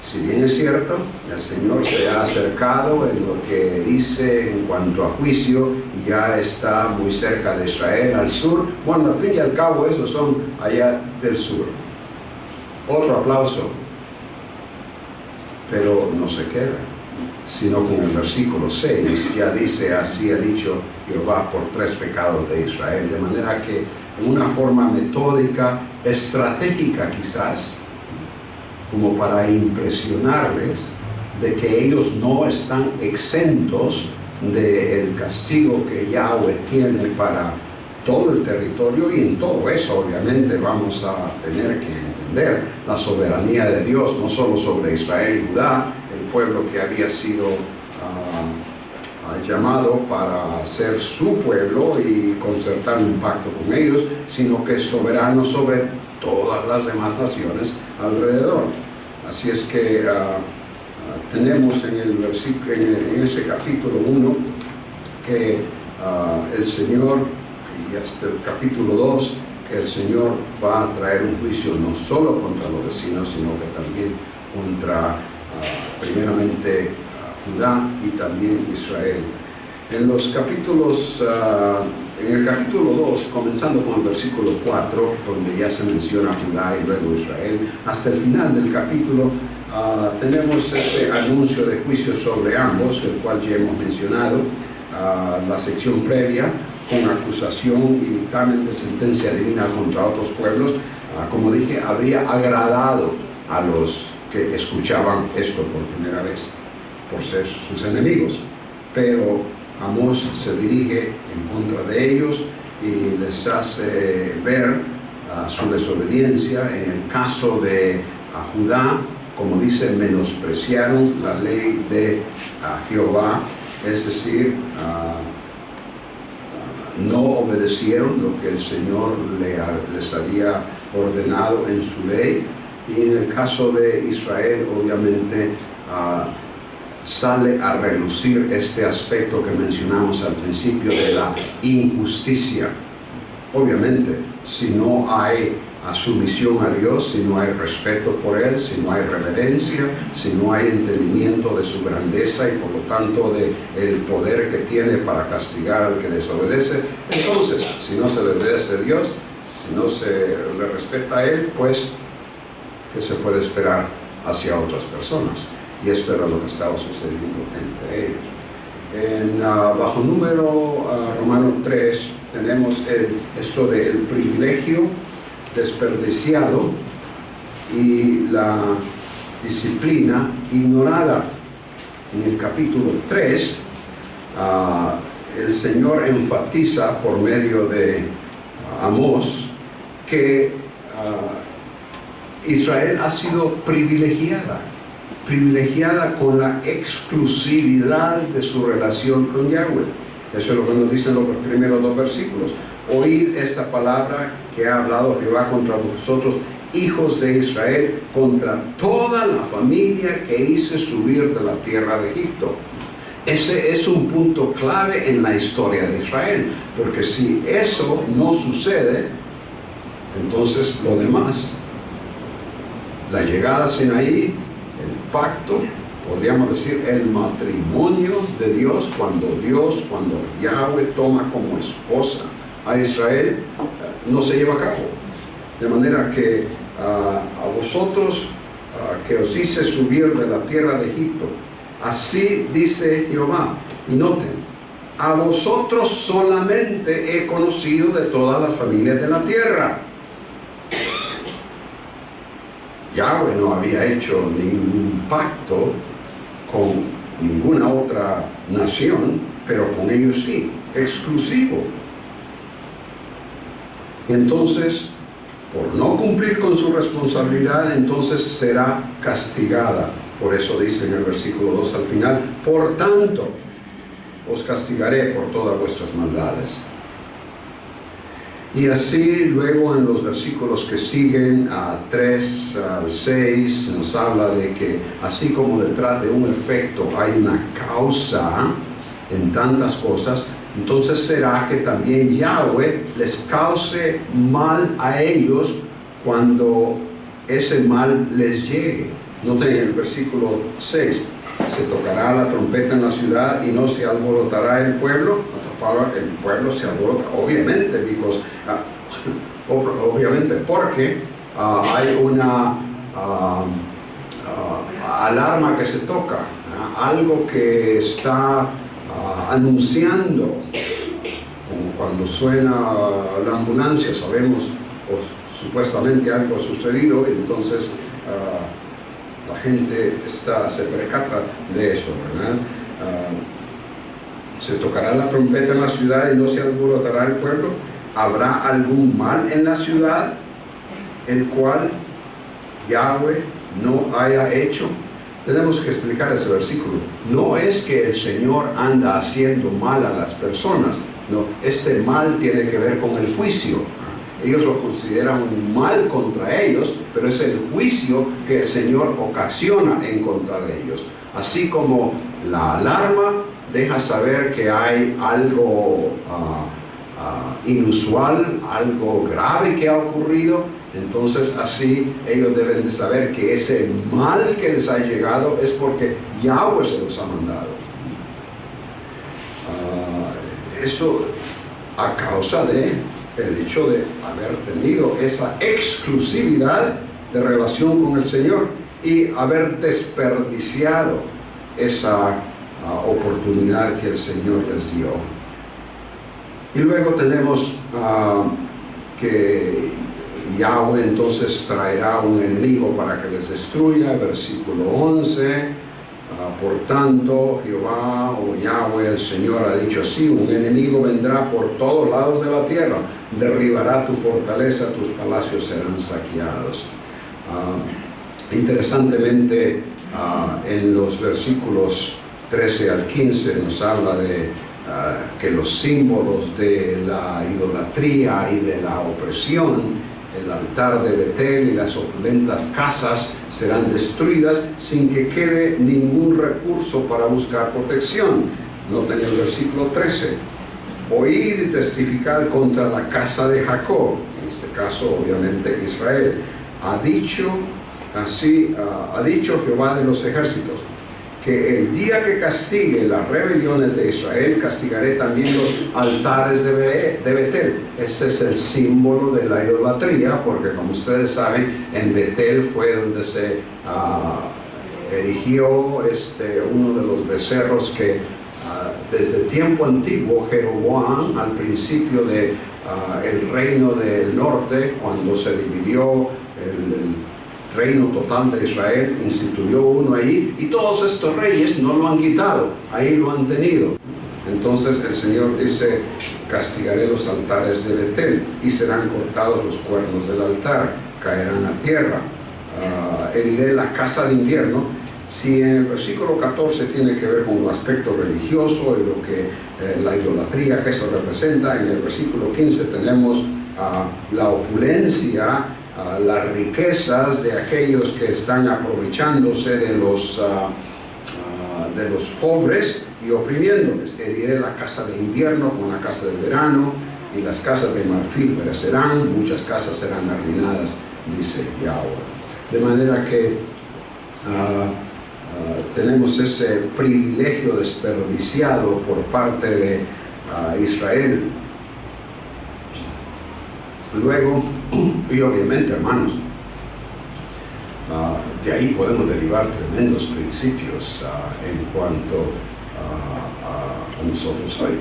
Si bien es cierto, el Señor se ha acercado en lo que dice en cuanto a juicio y ya está muy cerca de Israel, al sur. Bueno, al fin y al cabo, esos son allá del sur. Otro aplauso, pero no se queda, sino con el versículo 6 ya dice: así ha dicho Jehová por 3 pecados de Israel. De manera que en una forma metódica, estratégica quizás, como para impresionarles de que ellos no están exentos del castigo que Yahweh tiene para todo el territorio, y en todo eso obviamente vamos a tener que entender la soberanía de Dios, no solo sobre Israel y Judá, el pueblo que había sido llamado para ser su pueblo y concertar un pacto con ellos, sino que es soberano sobre todas las demás naciones alrededor. Así es que tenemos en el versículo, en ese capítulo 1, que el Señor, y hasta el capítulo 2, que el Señor va a traer un juicio no solo contra los vecinos, sino que también contra primeramente Judá y también Israel. En los capítulos, en el capítulo 2, comenzando con el versículo 4, donde ya se menciona Judá y luego Israel, hasta el final del capítulo tenemos este anuncio de juicio sobre ambos, el cual ya hemos mencionado, la sección previa, con acusación y dictamen de sentencia divina contra otros pueblos, como dije, habría agradado a los que escuchaban esto por primera vez, por ser sus enemigos. Pero Amós se dirige en contra de ellos y les hace ver su desobediencia. En el caso de Judá, como dice, menospreciaron la ley de Jehová, es decir, no obedecieron lo que el Señor les había ordenado en su ley. Y en el caso de Israel, obviamente, sale a relucir este aspecto que mencionamos al principio de la injusticia. Obviamente, si no hay sumisión a Dios, si no hay respeto por Él, si no hay reverencia, si no hay entendimiento de su grandeza y por lo tanto de el poder que tiene para castigar al que desobedece, entonces, si no se le obedece a Dios, si no se le respeta a Él, pues, ¿qué se puede esperar hacia otras personas? Y esto era lo que estaba sucediendo entre ellos. Bajo número Romano 3 tenemos esto del privilegio desperdiciado y la disciplina ignorada. En el capítulo 3 el Señor enfatiza por medio de Amós que Israel ha sido privilegiada con la exclusividad de su relación con Yahweh. Eso es lo que nos dicen los primeros 2 versículos. Oíd esta palabra que ha hablado Jehová contra vosotros, hijos de Israel, contra toda la familia que hice subir de la tierra de Egipto. Ese es un punto clave en la historia de Israel, porque si eso no sucede, entonces lo demás, la llegada a Sinaí, el pacto, podríamos decir el matrimonio de Dios, cuando Yahweh toma como esposa a Israel, no se lleva a cabo. De manera que a vosotros que os hice subir de la tierra de Egipto, así dice Jehová, y noten, a vosotros solamente he conocido de todas las familias de la tierra. Yahweh no había hecho ningún pacto con ninguna otra nación, pero con ellos sí, exclusivo. Entonces, por no cumplir con su responsabilidad, entonces será castigada. Por eso dice en el versículo 2 al final, por tanto, os castigaré por todas vuestras maldades. Y así luego en los versículos que siguen, a 3 al 6, nos habla de que así como detrás de un efecto hay una causa en tantas cosas, entonces será que también Yahweh les cause mal a ellos cuando ese mal les llegue. Noten en el versículo 6, se tocará la trompeta en la ciudad y no se alborotará el pueblo. El pueblo se alborota, obviamente, obviamente porque hay una alarma que se toca, algo que está anunciando, como cuando suena la ambulancia, sabemos, o supuestamente algo ha sucedido, entonces la gente se percata de eso, ¿verdad? Se tocará la trompeta en la ciudad y no se alborotará el pueblo. ¿Habrá algún mal en la ciudad, el cual Yahweh no haya hecho? Tenemos que explicar ese versículo. No es que el Señor anda haciendo mal a las personas, no, este mal tiene que ver con el juicio. Ellos lo consideran un mal contra ellos, pero es el juicio que el Señor ocasiona en contra de ellos. Así como la alarma deja saber que hay algo inusual, algo grave que ha ocurrido, entonces así ellos deben de saber que ese mal que les ha llegado es porque Yahweh se los ha mandado. Eso a causa de el hecho de haber tenido esa exclusividad de relación con el Señor y haber desperdiciado esa oportunidad que el Señor les dio. Y luego tenemos que Yahweh entonces traerá un enemigo para que les destruya, versículo 11. Por tanto, Jehová o Yahweh, el Señor, ha dicho así: un enemigo vendrá por todos lados de la tierra, derribará tu fortaleza, tus palacios serán saqueados. Interesantemente, en los versículos 13 al 15 nos habla de que los símbolos de la idolatría y de la opresión, el altar de Betel y las opulentas casas, serán destruidas sin que quede ningún recurso para buscar protección. Noten el versículo 13: oíd y testificad contra la casa de Jacob, en este caso obviamente Israel. Ha dicho Jehová de los ejércitos, que el día que castigue las rebeliones de Israel, castigaré también los altares de Betel. Este es el símbolo de la idolatría, porque como ustedes saben, en Betel fue donde se erigió uno de los becerros que desde tiempo antiguo Jeroboam, al principio de el reino del norte, cuando se dividió el reino total de Israel, instituyó uno ahí, y todos estos reyes no lo han quitado, ahí lo han tenido. Entonces el Señor dice: castigaré los altares de Betel y serán cortados los cuernos del altar, caerán a tierra. Heriré la casa de invierno. Si en el versículo 14 tiene que ver con un aspecto religioso y lo que la idolatría que eso representa, en el versículo 15 tenemos la opulencia, las riquezas de aquellos que están aprovechándose de los pobres y oprimiéndoles. Heriré la casa de invierno con la casa de verano, y las casas de marfil perecerán, muchas casas serán arruinadas, dice Yahweh. De manera que tenemos ese privilegio desperdiciado por parte de Israel. Luego, y obviamente, hermanos, de ahí podemos derivar tremendos principios en cuanto a nosotros hoy.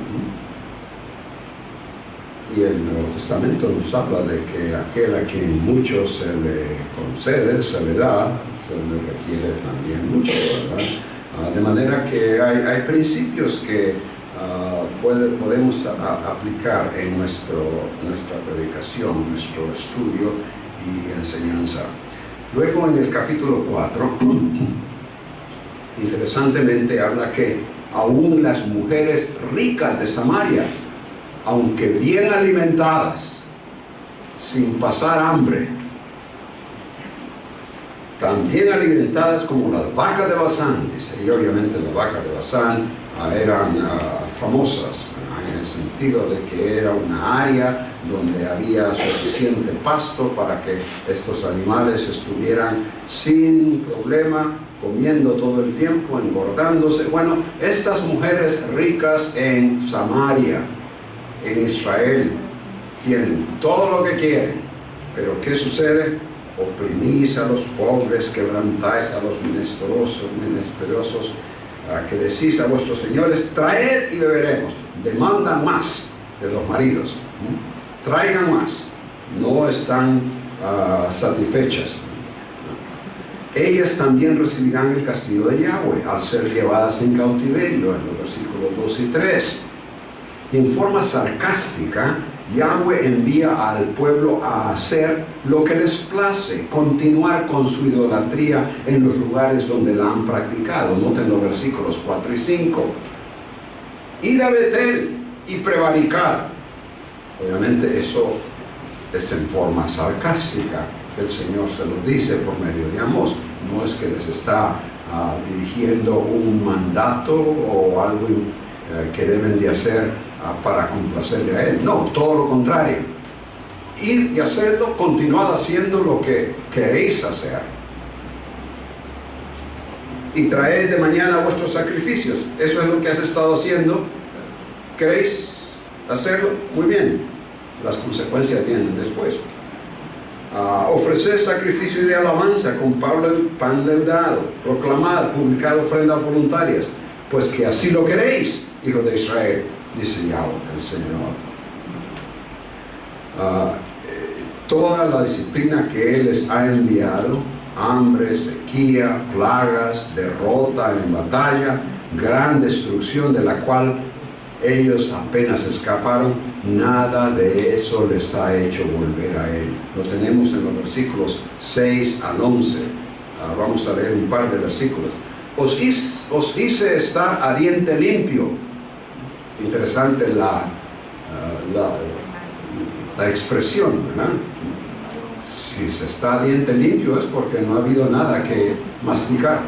Y el Nuevo Testamento nos habla de que aquel a quien mucho se le concede, se le da, se le requiere también mucho, ¿verdad? De manera que hay principios que podemos aplicar en nuestra predicación, nuestro estudio y enseñanza. Luego en el capítulo 4, interesantemente habla que aún las mujeres ricas de Samaria, aunque bien alimentadas, sin pasar hambre, tan bien alimentadas como las vacas de Basán, dice, y obviamente las vacas de Basán eran famosas en el sentido de que era una área donde había suficiente pasto para que estos animales estuvieran sin problema, comiendo todo el tiempo, engordándose. Bueno, estas mujeres ricas en Samaria, en Israel, tienen todo lo que quieren, pero ¿qué sucede? Oprimís a los pobres, quebrantáis a los menesterosos, que decís a vuestros señores, traed y beberemos. Demandan más de los maridos, traigan más, no están satisfechas. Ellas también recibirán el castigo de Yahweh al ser llevadas en cautiverio, en los versículos 2 y 3. En forma sarcástica, Yahweh envía al pueblo a hacer lo que les place, continuar con su idolatría en los lugares donde la han practicado. Noten los versículos 4 y 5. Id a Betel y prevaricar. Obviamente eso es en forma sarcástica. El Señor se lo dice por medio de Amós. No es que les está dirigiendo un mandato o algo que deben de hacer para complacerle a Él. No, todo lo contrario. Ir y hacerlo, continuad haciendo lo que queréis hacer. Y traed de mañana vuestros sacrificios. Eso es lo que has estado haciendo. ¿Queréis hacerlo? Muy bien. Las consecuencias vienen después. Ofrecer sacrificio de alabanza con pan leudado, proclamad, publicad ofrendas voluntarias, pues que así lo queréis, hijos de Israel, dice Yahweh, el Señor. Toda la disciplina que Él les ha enviado, hambre, sequía, plagas, derrota en batalla, gran destrucción de la cual ellos apenas escaparon, nada de eso les ha hecho volver a Él. Lo tenemos en los versículos 6 al 11. Vamos a leer un par de versículos. Os hice estar a diente limpio. Interesante la expresión, ¿verdad? Si se está a diente limpio es porque no ha habido nada que masticar.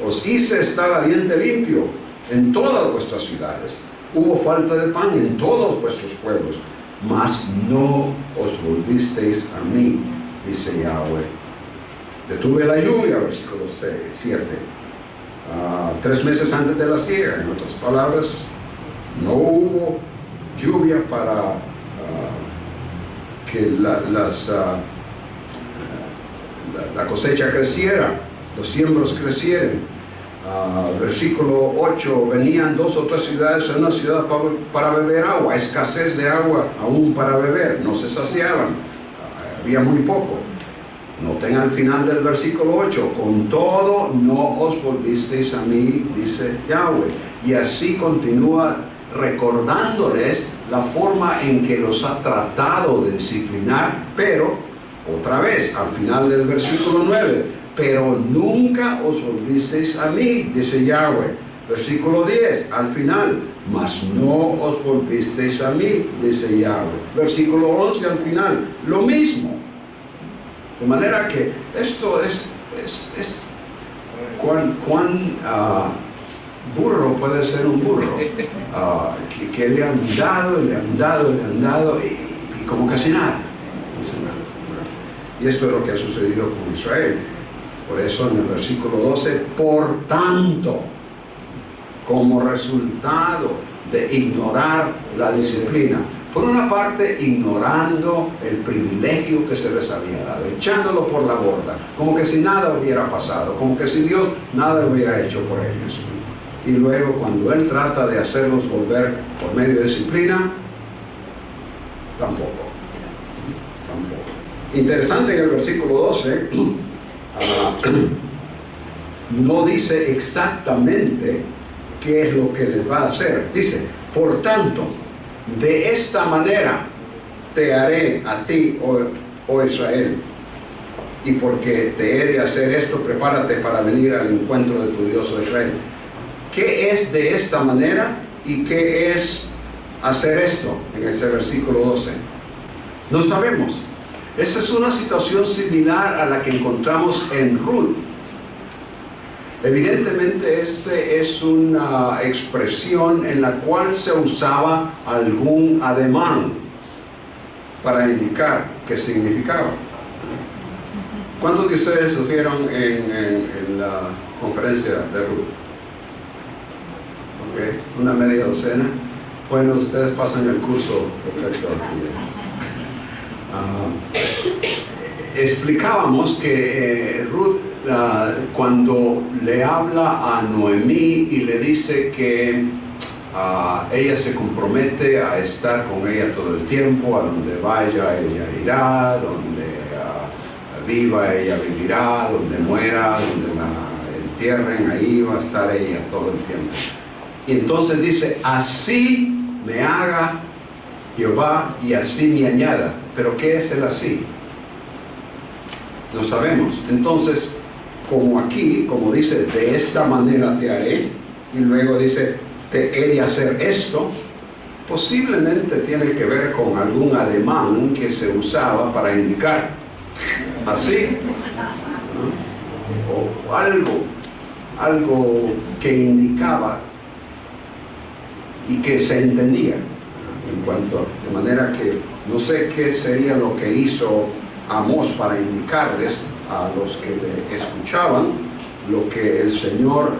Os hice estar a diente limpio en todas vuestras ciudades. Hubo falta de pan en todos vuestros pueblos, mas no os volvisteis a mí, dice Yahweh. Detuve la lluvia, versículo 7. 3 meses antes de la siega. En otras palabras, no hubo lluvia para que la cosecha creciera, los siembros crecieran. Versículo 8, venían 2 o 3 ciudades a una ciudad para beber agua, escasez de agua aún para beber, no se saciaban, había muy poco. Noten al final del versículo 8, con todo no os volvisteis a mí, dice Yahweh. Y así continúa recordándoles la forma en que los ha tratado de disciplinar, pero otra vez al final del versículo 9, pero nunca os volvisteis a mí, dice Yahweh. Versículo 10, al final, mas no os volvisteis a mí, dice Yahweh. Versículo 11, al final, lo mismo. De manera que esto es cuán burro puede ser un burro, que le han dado y como casi nada. Y esto es lo que ha sucedido con Israel. Por eso en el versículo 12, por tanto, como resultado de ignorar la disciplina, por una parte ignorando el privilegio que se les había dado, echándolo por la borda, como que si nada hubiera pasado, como que si Dios nada hubiera hecho por ellos. Y luego cuando Él trata de hacerlos volver por medio de disciplina, tampoco. Interesante que el versículo 12 no dice exactamente qué es lo que les va a hacer. Dice, por tanto, de esta manera te haré a ti, oh Israel, y porque te he de hacer esto, prepárate para venir al encuentro de tu Dios, oh Israel. ¿Qué es de esta manera y qué es hacer esto en este versículo 12? No sabemos. Esa es una situación similar a la que encontramos en Ruth. Evidentemente, este es una expresión en la cual se usaba algún ademán para indicar qué significaba. ¿Cuántos de ustedes estuvieron en la conferencia de Ruth? Okay, una media docena. Bueno, ustedes pasan el curso perfecto aquí. Explicábamos que Ruth, cuando le habla a Noemí y le dice que ella se compromete a estar con ella todo el tiempo, a donde vaya ella irá, donde viva ella vivirá, donde muera, donde la entierren, ahí va a estar ella todo el tiempo. Y entonces dice, así me haga Jehová y así me añada. ¿Pero qué es el así? No sabemos. Entonces, como aquí, como dice, de esta manera te haré, y luego dice, te he de hacer esto, posiblemente tiene que ver con algún ademán que se usaba para indicar así, ¿no? O algo que indicaba y que se entendía en cuanto, de manera que no sé qué sería lo que hizo Amós para indicarles a los que le escuchaban lo que el Señor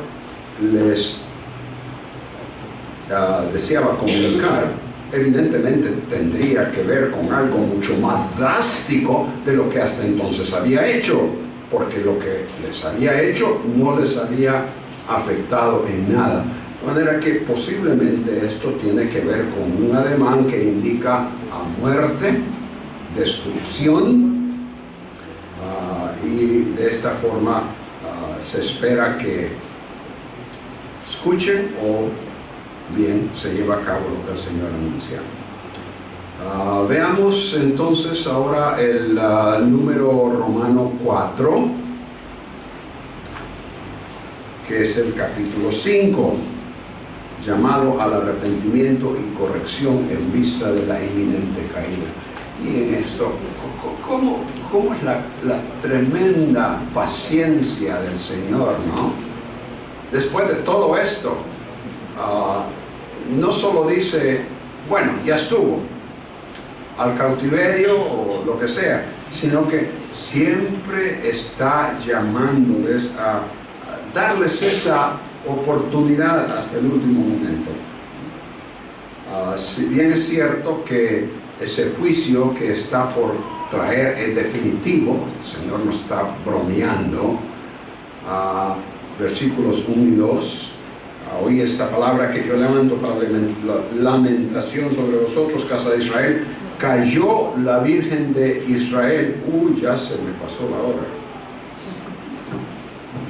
les deseaba comunicar. Evidentemente tendría que ver con algo mucho más drástico de lo que hasta entonces había hecho, porque lo que les había hecho no les había afectado en nada. De manera que posiblemente esto tiene que ver con un ademán que indica a muerte, destrucción, y de esta forma se espera que escuchen o bien se lleva a cabo lo que el Señor anuncia. Veamos entonces ahora el número romano 4, que es el capítulo 5, llamado al arrepentimiento y corrección en vista de la inminente caída. Y en esto, ¿cómo es la tremenda paciencia del Señor, ¿no? Después de todo esto, no solo dice, bueno, ya estuvo, al cautiverio o lo que sea, sino que siempre está llamándoles a darles esa oportunidad hasta el último momento. Si bien es cierto que ese juicio que está por traer es definitivo, el Señor no está bromeando. Versículos 1 y 2, oí esta palabra que yo levanto para la lamentación sobre vosotros, casa de Israel, cayó la Virgen de Israel. Ya se me pasó la hora.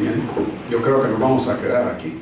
Bien, yo creo que nos vamos a quedar aquí.